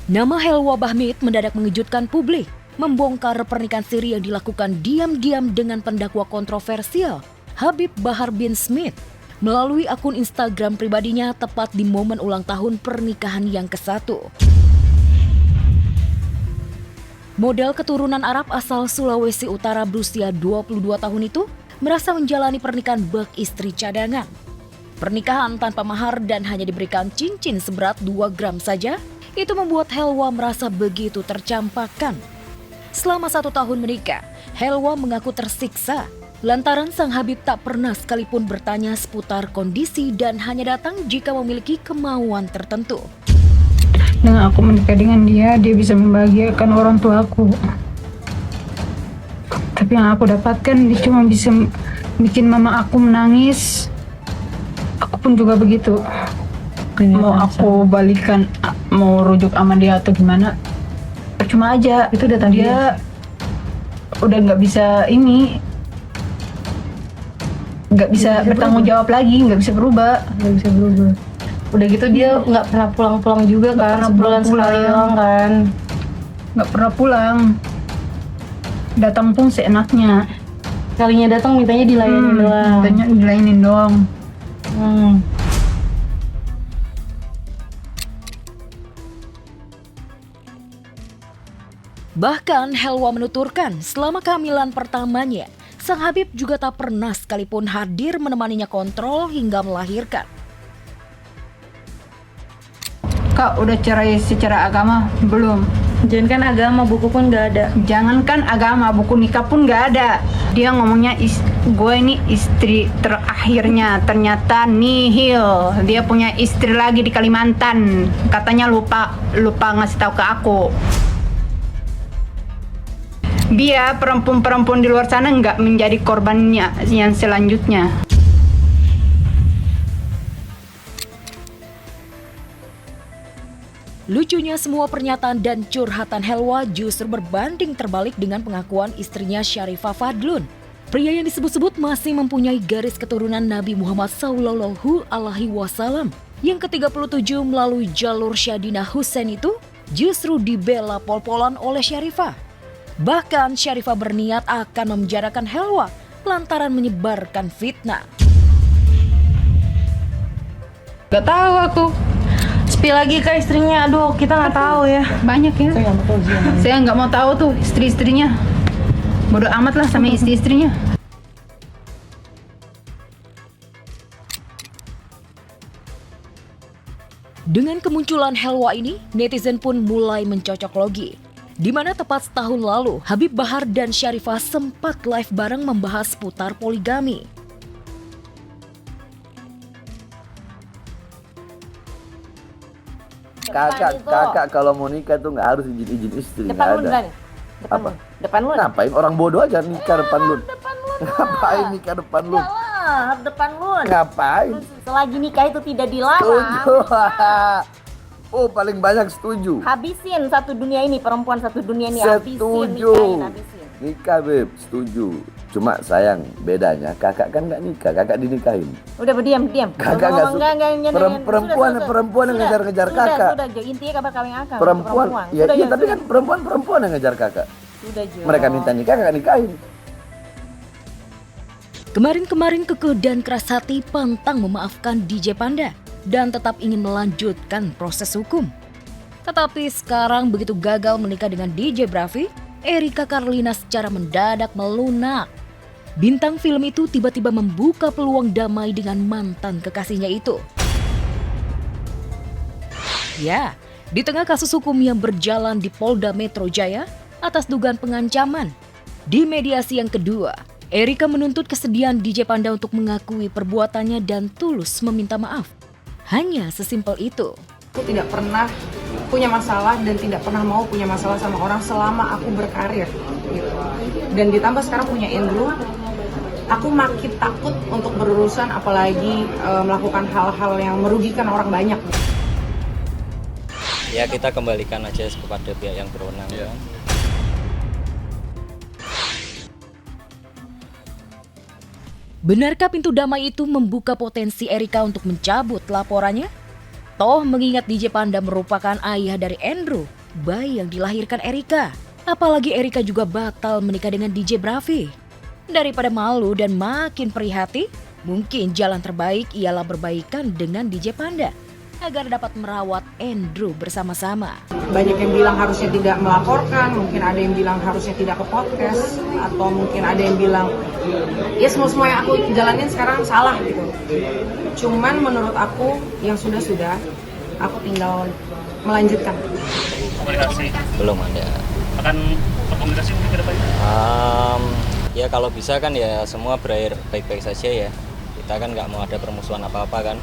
Nama Helwa Bahmid mendadak mengejutkan publik, membongkar pernikahan siri yang dilakukan diam-diam dengan pendakwa kontroversial, Habib Bahar bin Smith, melalui akun Instagram pribadinya tepat di momen ulang tahun pernikahan yang ke-1. Model keturunan Arab asal Sulawesi Utara berusia 22 tahun itu merasa menjalani pernikahan bak istri cadangan. Pernikahan tanpa mahar dan hanya diberikan cincin seberat 2 gram saja, itu membuat Helwa merasa begitu tercampakkan. Selama 1 tahun menikah, Helwa mengaku tersiksa lantaran sang Habib tak pernah sekalipun bertanya seputar kondisi dan hanya datang jika memiliki kemauan tertentu. Dengan aku menikah dengan dia bisa membahagiakan orang tua aku. Tapi yang aku dapatkan, dia cuma bisa bikin mama aku menangis. Aku pun juga begitu. Mau aku balikan, mau rujuk sama dia atau gimana, percuma aja. Itu udah dia udah nggak bisa nggak bisa bertanggung jawab lagi, nggak bisa berubah. Udah gitu dia nggak pernah pulang-pulang juga kan, sebulan sekali doang kan. Nggak pernah pulang, datang pun seenaknya. Kalinya datang mintanya dilayanin doang. Mintanya dilayanin doang. Bahkan Helwa menuturkan selama kehamilan pertamanya, sang Habib juga tak pernah sekalipun hadir menemaninya kontrol hingga melahirkan. Kak, udah cerai secara agama? Belum. Jangankan agama, buku pun nggak ada. Jangankan agama, buku nikah pun nggak ada. Dia ngomongnya, gue ini istri terakhirnya, ternyata nihil. Dia punya istri lagi di Kalimantan. Katanya lupa ngasih tahu ke aku. Biar perempuan-perempuan di luar sana nggak menjadi korbannya yang selanjutnya. Lucunya semua pernyataan dan curhatan Helwa justru berbanding terbalik dengan pengakuan istrinya Syarifah Fadlun. Pria yang disebut-sebut masih mempunyai garis keturunan Nabi Muhammad SAW yang ke-37 melalui jalur Syadinah Hussein itu justru dibela pol-polan oleh Syarifah. Bahkan Syarifah berniat akan memenjarakan Helwa lantaran menyebarkan fitnah. Gak tahu aku. Spill lagi ke istrinya, aduh kita nggak tahu ya. Banyak ya. Saya nggak mau tahu tuh istri-istrinya. Bodoh amat lah sama istri-istrinya. Dengan kemunculan Helwa ini, netizen pun mulai mencocok logi. Di mana tepat setahun lalu, Habib Bahar dan Syarifah sempat live bareng membahas seputar poligami. Kakak kalau mau nikah tuh nggak harus izin istri, nggak ada. Depan lu. Ngapain orang bodoh aja nikah depan lu? Ngapain nikah depan lu? Lah, depan lu. Ngapain? Selagi nikah itu tidak dilarang. Setuju. Oh, paling banyak setuju. Habisin satu dunia ini, perempuan satu dunia ini. Setuju. Habisin. Nikah beb, setuju. Cuma sayang bedanya kakak kan nggak nikah, kakak dinikahin. Udah berdiam. Kakak nggak suka. Perempuan yang ngejar-ngejar kakak. Sudah, intinya kabar kawin akang. Perempuan, ya iya tapi kan perempuan yang ngejar kakak. Sudah, Jo. Mereka minta nikah, kakak nikahin. Kemarin kekeh dan keras hati pantang memaafkan DJ Panda dan tetap ingin melanjutkan proses hukum. Tetapi sekarang begitu gagal menikah dengan DJ Bravi, Erika Carlina secara mendadak melunak. Bintang film itu tiba-tiba membuka peluang damai dengan mantan kekasihnya itu. Ya, di tengah kasus hukum yang berjalan di Polda Metro Jaya atas dugaan pengancaman, di mediasi yang kedua, Erika menuntut kesediaan DJ Panda untuk mengakui perbuatannya dan tulus meminta maaf. Hanya sesimpel itu. Aku tidak pernah punya masalah dan tidak pernah mau punya masalah sama orang selama aku berkarir gitu. Dan ditambah sekarang punya Andrew, aku makin takut untuk berurusan apalagi melakukan hal-hal yang merugikan orang banyak. Ya kita kembalikan aja kepada pihak yang berwenang ya. Benarkah pintu damai itu membuka potensi Erika untuk mencabut laporannya? Toh mengingat DJ Panda merupakan ayah dari Andrew, bayi yang dilahirkan Erika. Apalagi Erika juga batal menikah dengan DJ Bravi. Daripada malu dan makin prihatin, mungkin jalan terbaik ialah berbaikan dengan DJ Panda agar dapat merawat Andrew bersama-sama. Banyak yang bilang harusnya tidak melaporkan, mungkin ada yang bilang harusnya tidak ke podcast, atau mungkin ada yang bilang ya semua yang aku jalanin sekarang salah gitu. Cuman menurut aku yang sudah-sudah, aku tinggal melanjutkan. Komunikasi Belum ada. akan berkomunikasi mungkin ke depannya. Ya kalau bisa kan ya semua berakhir baik-baik saja ya. Kita kan nggak mau ada permusuhan apa-apa kan.